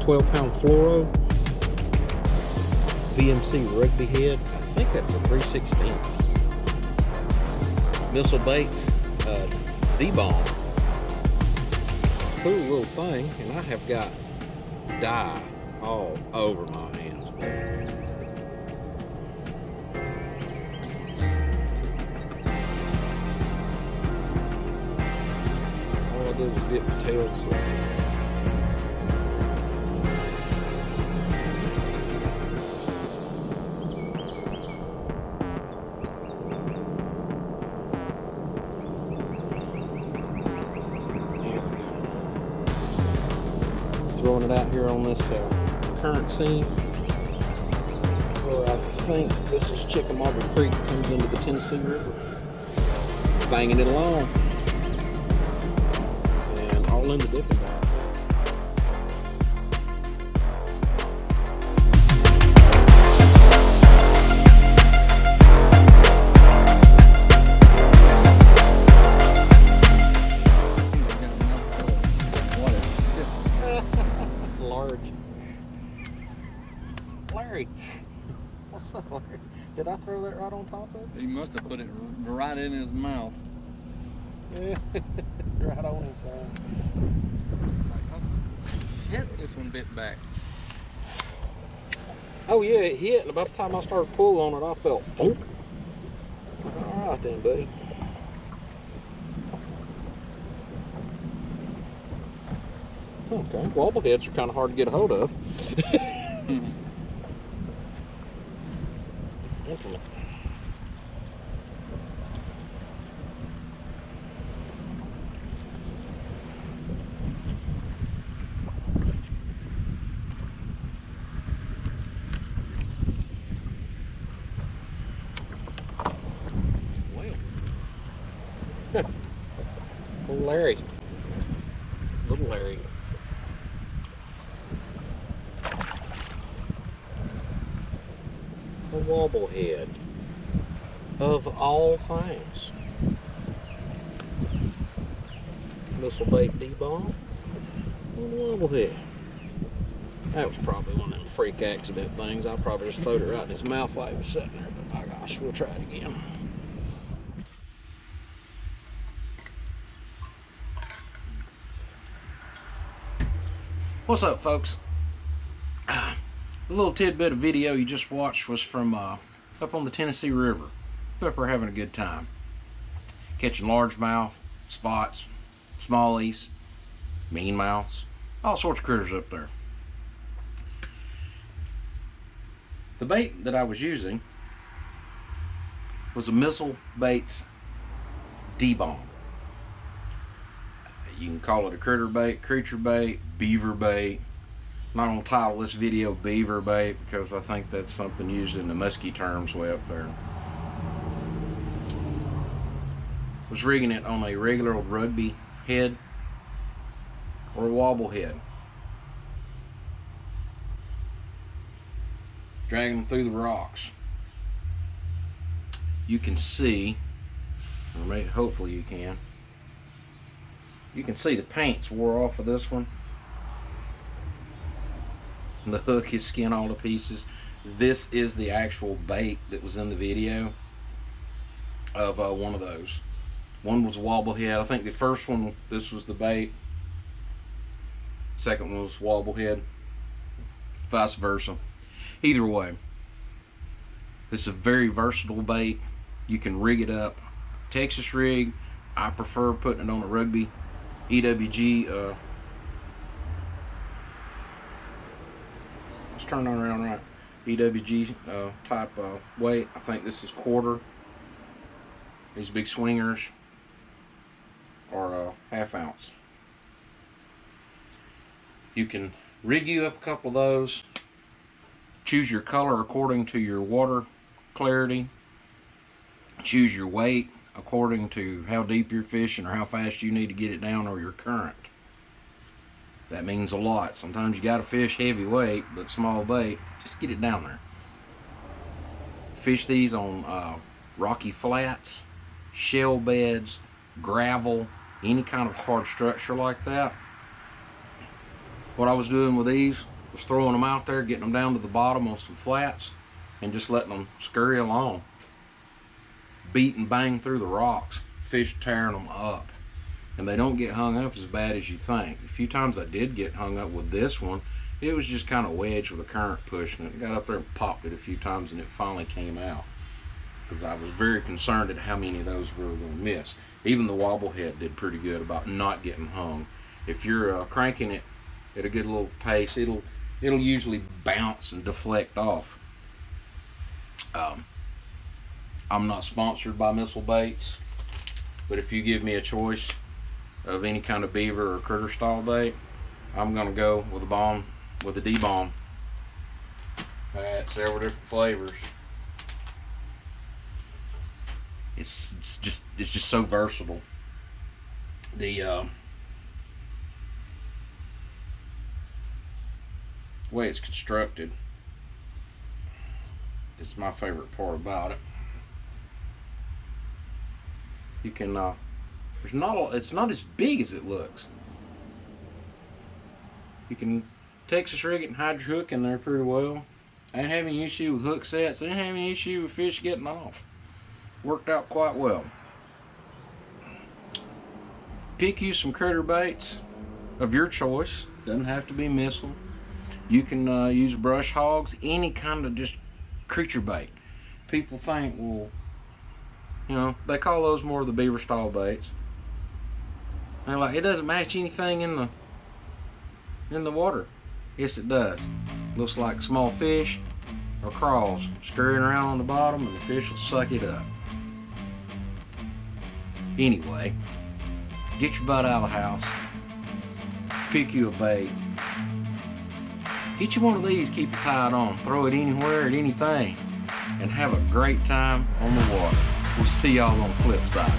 12-pound fluoro VMC rugby head. I think that's a 3/16. Missile baits, D-bomb. Cool little thing, and I have got dye all over my hands. All I did was get the tail swept. Throwing it out here on this current scene, where I think this is Chickamauga Creek, comes into the Tennessee River, banging it along, and all in the dipping bag. Large. Larry, what's up, Larry? Did I throw that right on top of it? He must have put it right in his mouth. Yeah, right on him, son. It's like, oh, shit, this one bit back. Oh yeah, it hit, and about the time I started pulling on it, I felt thunk. All right then, buddy. Okay, wobbleheads are kind of hard to get a hold of. It's an implement. Well, little Larry. Little Larry. A wobblehead, of all things. Missile bait D-bomb and a wobblehead. That was probably one of them freak accident things. I probably just throwed it right in his mouth while he was sitting there, but my gosh, we'll try it again. What's up, folks? A little tidbit of video you just watched was from up on the Tennessee River. Up there having a good time. Catching largemouth, spots, smallies, meanmouths, all sorts of critters up there. The bait that I was using was a Missile Baits D-bomb. You can call it a critter bait, creature bait, beaver bait. I'm not going to title this video beaver bait because I think that's something used in the musky terms way up there. Was rigging it on a regular old rugby head or a wobble head. Dragging them through the rocks. You can see, or maybe, hopefully you can see the paint's wore off of this one. The hook is skin all to pieces. This is the actual bait that was in the video of one of those. One was wobblehead. I think the first one, this was the bait. Second one was wobblehead. Vice versa. Either way, this is a very versatile bait. You can rig it up. Texas rig. I prefer putting it on a rugby EWG. Turn on around right. EWG type weight. I think this is quarter. These big swingers are half ounce. You can rig you up a couple of those. Choose your color according to your water clarity. Choose your weight according to how deep you're fishing or how fast you need to get it down or your current. That means a lot. Sometimes you gotta fish heavy weight, but small bait, just get it down there. Fish these on rocky flats, shell beds, gravel, any kind of hard structure like that. What I was doing with these was throwing them out there, getting them down to the bottom on some flats, and just letting them scurry along. Beat and bang through the rocks. Fish tearing them up. And they don't get hung up as bad as you think. A few times I did get hung up with this one. It was just kind of wedged with a current pushing it. Got up there and popped it a few times and it finally came out. Because I was very concerned at how many of those we were going to miss. Even the wobblehead did pretty good about not getting hung. If you're cranking it at a good little pace, it'll usually bounce and deflect off. I'm not sponsored by Missile Baits, but if you give me a choice of any kind of beaver or critter style bait, I'm gonna go with a D-bomb. I had several different flavors. It's just so versatile. The way it's constructed is my favorite part about it. You can it's not as big as it looks. You can Texas rig it and hide your hook in there pretty well. I ain't having any issue with hook sets. I ain't having any issue with fish getting off. Worked out quite well. Pick you some critter baits of your choice. Doesn't have to be missile. You can use brush hogs, any kind of just creature bait. People think, well, you know, they call those more of the beaver style baits. And they're like, it doesn't match anything in the water. Yes, it does. Looks like small fish or crawls scurrying around on the bottom, and the fish will suck it up. Anyway, get your butt out of the house. Pick you a bait. Get you one of these, keep it tied on. Throw it anywhere at anything, and have a great time on the water. We'll see y'all on the flip side.